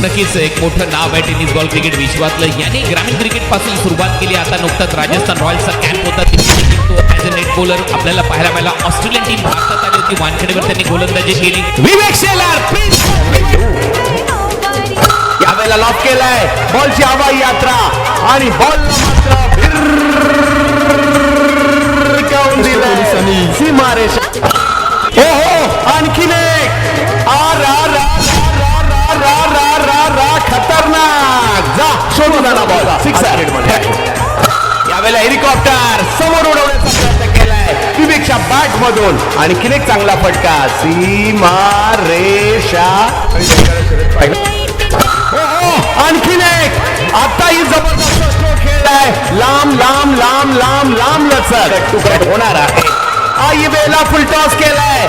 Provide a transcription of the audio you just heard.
नक्कीच एक मोठं नाव आहे टेनिस बॉल क्रिकेट विश्वातलं. याने ग्रामीण क्रिकेट पासून सुरुवात केली. आता नुकताच राजस्थान रॉयल्सचा कॅम्प होता, तिथे देखील तो ॲज अ नेट बॉलर आपल्याला पाहायला मिळाला. ऑस्ट्रेलियन टीम भारतात आली होती, वानखेडेवर त्यांनी गोलंदाजी केली. विवेक शेलार यावेळेला लॉक केलाय. बॉलची हवाई यात्रा आणि बॉल सीमारेषा. हो हो, आणखीन एक. खतरनाक. जा शोधून आला बॉल. सिक्सर. यावेळेला हेलिकॉप्टर समोर उडवण्याचा प्रयत्न केलाय विवेकच्या बॅट मधून. आणखीन एक चांगला फटका. सीमारेषा. आणखीन एक. आता ही जबरदस्त स्ट्रोक खेळलाय. लांब लांब लांब लांब लांब लचक तुकट होणार आहे. आई वेला फुल टॉस केलाय.